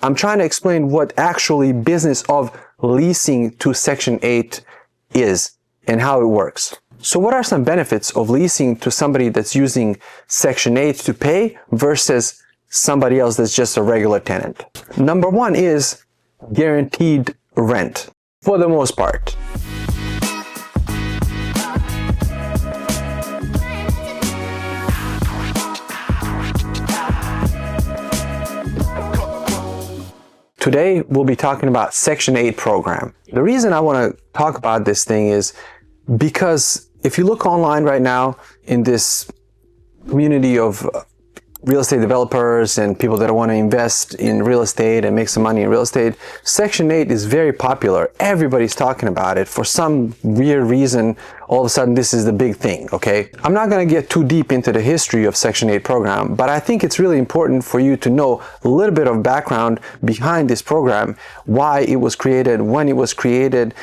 I'm trying to explain what actually business of leasing to Section 8 is and how it works. So what are some benefits of leasing to somebody that's using Section 8 to pay versus somebody else that's just a regular tenant? Number one is guaranteed rent, for the most part. Today, we'll be talking about Section 8 program. The reason I want to talk about this thing is because if you look online right now in this community of real estate developers and people that want to invest in real estate and make some money in real estate, Section 8 is very popular. Everybody's talking about it. For some weird reason, all of a sudden this is the big thing, okay? I'm not going to get too deep into the history of Section 8 program, but I think it's really important for you to know a little bit of background behind this program, why it was created, when it was created,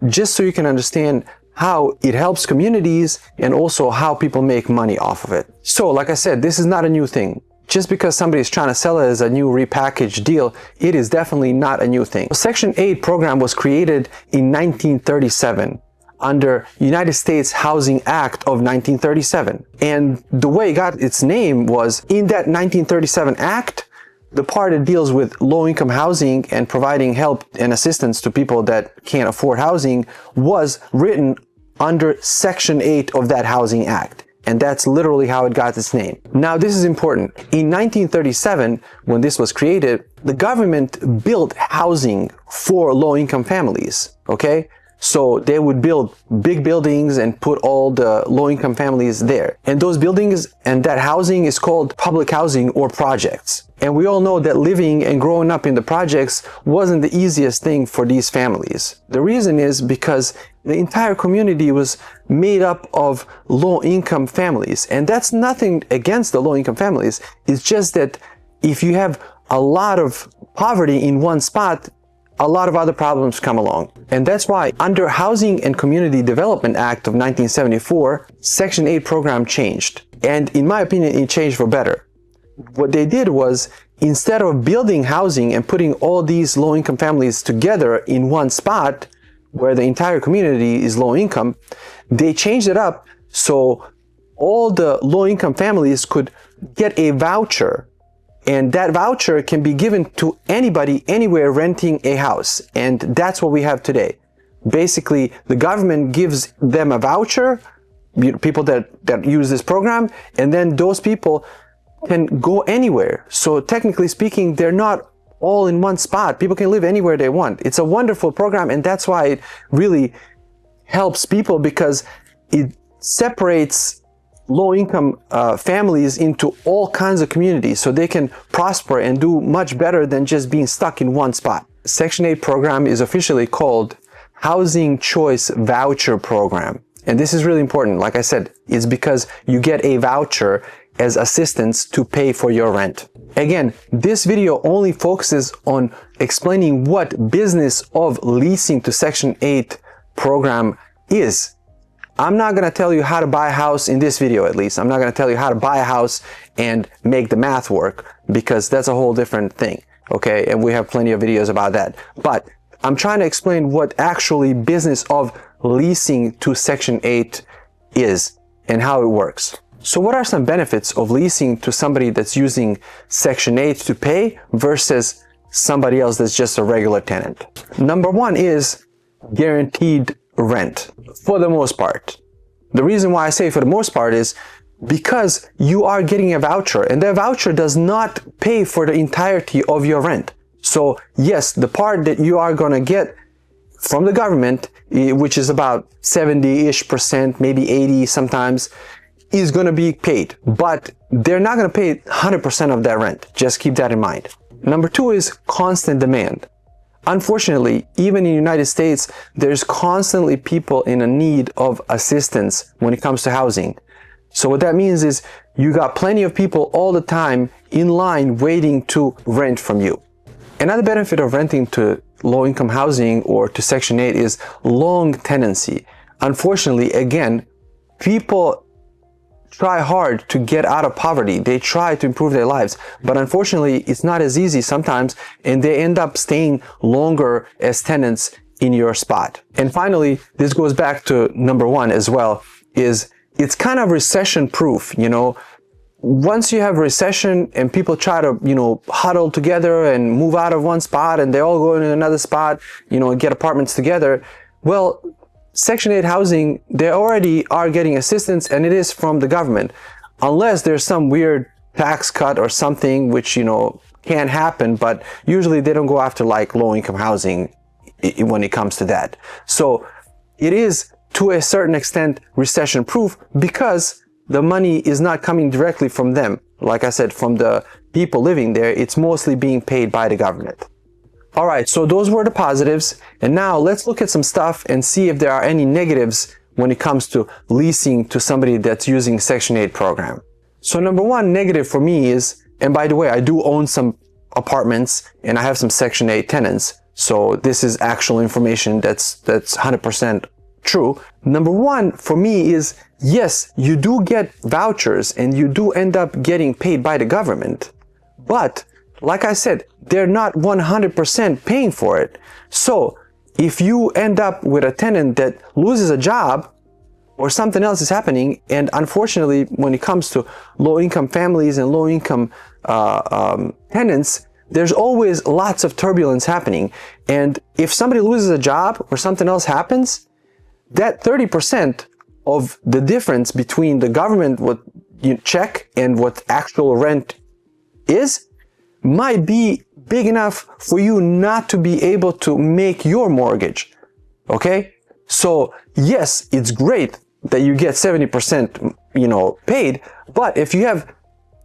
just so you can understand how it helps communities and also how people make money off of it. So, like I said, this is not a new thing. Just because somebody is trying to sell it as a new repackaged deal, it is definitely not a new thing. Section 8 program was created in 1937 under United States Housing Act of 1937. And the way it got its name was in that 1937 Act, the part that deals with low-income housing and providing help and assistance to people that can't afford housing was written under Section 8 of that Housing Act. And that's literally how it got its name. Now, this is important. In 1937, when this was created, the government built housing for low-income families, okay? So they would build big buildings and put all the low-income families there. And those buildings and that housing is called public housing or projects. And we all know that living and growing up in the projects wasn't the easiest thing for these families. The reason is because the entire community was made up of low-income families. And that's nothing against the low-income families. It's just that if you have a lot of poverty in one spot, a lot of other problems come along. And that's why under Housing and Community Development Act of 1974, Section 8 program changed. And in my opinion, it changed for better. What they did was, instead of building housing and putting all these low-income families together in one spot where the entire community is low income, they changed it up so all the low-income families could get a voucher. And that voucher can be given to anybody, anywhere renting a house. And that's what we have today. Basically, the government gives them a voucher, people that use this program, and then those people can go anywhere. So technically speaking, they're not all in one spot. People can live anywhere they want. It's a wonderful program, and that's why it really helps people, because it separates low-income families into all kinds of communities so they can prosper and do much better than just being stuck in one spot. Section 8 program is officially called Housing Choice Voucher Program. And this is really important. Like I said, it's because you get a voucher as assistance to pay for your rent. Again, this video only focuses on explaining what business of leasing to Section 8 program is. I'm not going to tell you how to buy a house in this video, at least. I'm not going to tell you how to buy a house and make the math work, because that's a whole different thing, okay? And we have plenty of videos about that. But I'm trying to explain what actually business of leasing to Section 8 is and how it works. So what are some benefits of leasing to somebody that's using Section 8 to pay versus somebody else that's just a regular tenant? Number one is guaranteed rent, for the most part. The reason why I say for the most part is because you are getting a voucher, and that voucher does not pay for the entirety of your rent. So yes, the part that you are going to get from the government, which is about 70-ish%, maybe 80 sometimes, is going to be paid, but they're not going to pay 100% of that rent. Just keep that in mind. Number two is constant demand. Unfortunately, even in the United States, there's constantly people in a need of assistance when it comes to housing. So what that means is you got plenty of people all the time in line waiting to rent from you. Another benefit of renting to low-income housing or to Section 8 is long tenancy. Unfortunately, again, people try hard to get out of poverty. They try to improve their lives. But unfortunately, it's not as easy sometimes, and they end up staying longer as tenants in your spot. And finally, this goes back to number one as well, is it's kind of recession-proof, you know. Once you have recession and people try to, you know, huddle together and move out of one spot and they all go into another spot, you know, and get apartments together, well, Section 8 housing, they already are getting assistance, and it is from the government. Unless there's some weird tax cut or something, which, you know, can happen, but usually they don't go after like low-income housing when it comes to that. So it is to a certain extent recession-proof because the money is not coming directly from them. Like I said, from the people living there, it's mostly being paid by the government. All right, so those were the positives. And now let's look at some stuff and see if there are any negatives when it comes to leasing to somebody that's using Section 8 program. So number one negative for me is, and by the way, I do own some apartments and I have some Section 8 tenants. So this is actual information that's 100% true. Number one for me is, yes, you do get vouchers and you do end up getting paid by the government, but like I said, they're not 100% paying for it. So if you end up with a tenant that loses a job or something else is happening, and unfortunately when it comes to low-income families and low-income tenants, there's always lots of turbulence happening. And if somebody loses a job or something else happens, that 30% of the difference between the government, what you check, and what actual rent is, might be big enough for you not to be able to make your mortgage. Okay? So yes, it's great that you get 70%, you know, paid, but if you have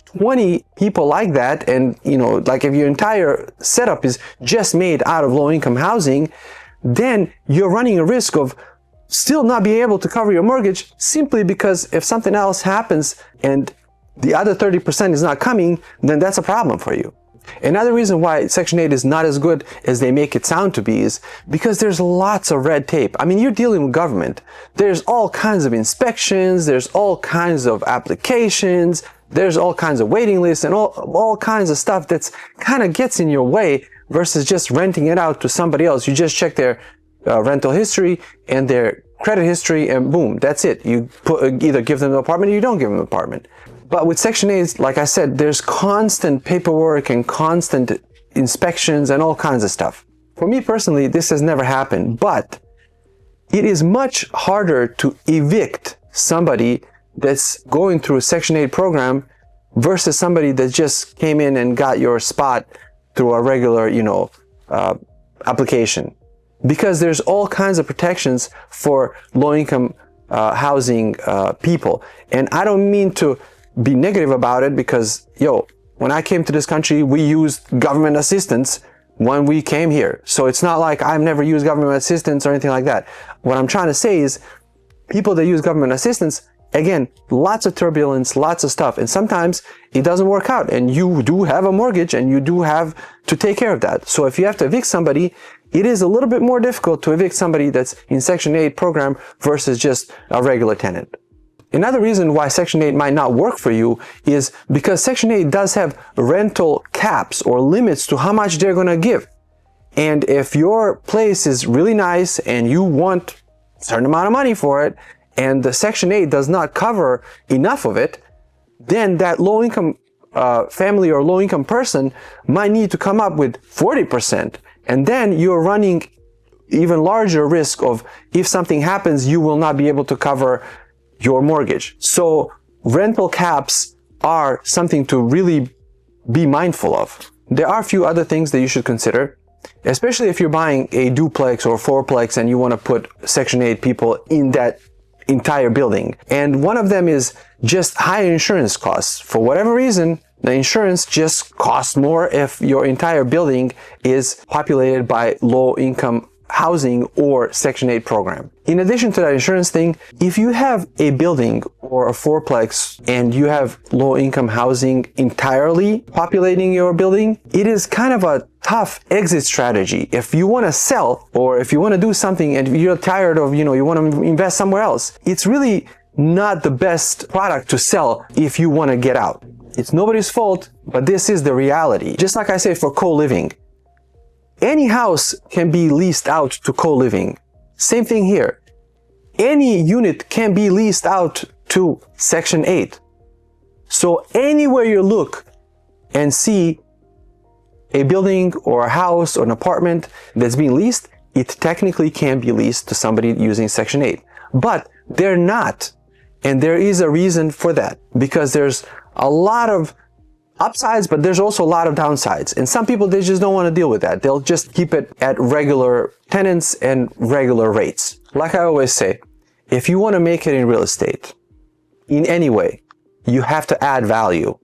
20 people like that, and, you know, like if your entire setup is just made out of low-income housing, then you're running a risk of still not being able to cover your mortgage, simply because if something else happens and the other 30% is not coming, then that's a problem for you. Another reason why Section 8 is not as good as they make it sound to be is because there's lots of red tape. I mean, you're dealing with government. There's all kinds of inspections, there's all kinds of applications, there's all kinds of waiting lists, and all kinds of stuff that's kind of gets in your way versus just renting it out to somebody else. You just check their rental history and their credit history, and boom, that's it. You either give them an apartment or you don't give them an apartment. But with Section 8, like I said, there's constant paperwork and constant inspections and all kinds of stuff. For me personally, this has never happened, but it is much harder to evict somebody that's going through a Section 8 program versus somebody that just came in and got your spot through a regular, you know, application. Because there's all kinds of protections for low-income housing people. And I don't mean to be negative about it, because, yo, when I came to this country, we used government assistance when we came here. So it's not like I've never used government assistance or anything like that. What I'm trying to say is, people that use government assistance, again, lots of turbulence, lots of stuff, and sometimes it doesn't work out, and you do have a mortgage and you do have to take care of that. So if you have to evict somebody, it is a little bit more difficult to evict somebody that's in Section 8 program versus just a regular tenant. Another reason why Section 8 might not work for you is because Section 8 does have rental caps or limits to how much they're going to give. And if your place is really nice and you want a certain amount of money for it, and the Section 8 does not cover enough of it, then that low-income family or low-income person might need to come up with 40%. And then you're running even larger risk of, if something happens, you will not be able to cover your mortgage. So rental caps are something to really be mindful of. There are a few other things that you should consider, especially if you're buying a duplex or fourplex and you want to put Section 8 people in that entire building. And one of them is just higher insurance costs. For whatever reason, the insurance just costs more if your entire building is populated by low-income housing or Section 8 program. In addition to that insurance thing, if you have a building or a fourplex and you have low-income housing entirely populating your building, it is kind of a tough exit strategy. If you want to sell, or if you want to do something and you're tired of, you want to invest somewhere else, it's really not the best product to sell if you want to get out. It's nobody's fault, but this is the reality. Just like I say for co-living, any house can be leased out to co-living. Same thing here. Any unit can be leased out to Section 8. So anywhere you look and see a building or a house or an apartment that's being leased, it technically can be leased to somebody using Section 8. But they're not. And there is a reason for that, because there's a lot of upsides, but there's also a lot of downsides. And some people, they just don't want to deal with that. They'll just keep it at regular tenants and regular rates. Like I always say, if you want to make it in real estate, in any way, you have to add value.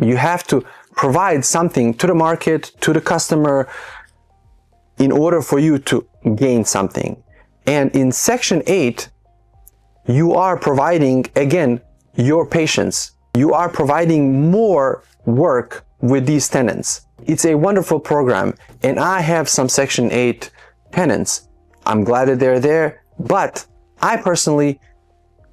You have to provide something to the market, to the customer, in order for you to gain something. And in Section 8, you are providing, again, your patience. You are providing more work with these tenants. It's a wonderful program, and I have some Section 8 tenants. I'm glad that they're there, but I personally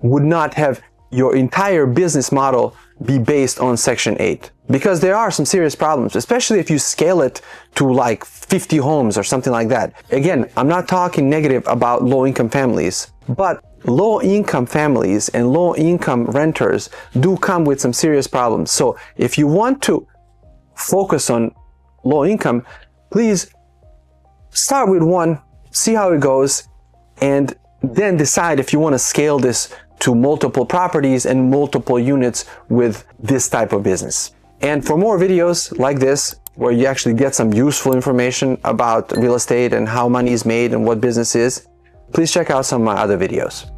would not have your entire business model be based on Section 8, because there are some serious problems, especially if you scale it to like 50 homes or something like that. Again, I'm not talking negative about low-income families, but low-income families and low-income renters do come with some serious problems. So if you want to focus on low-income, please start with one, see how it goes, and then decide if you want to scale this to multiple properties and multiple units with this type of business. And for more videos like this, where you actually get some useful information about real estate and how money is made and what business is, please check out some of my other videos.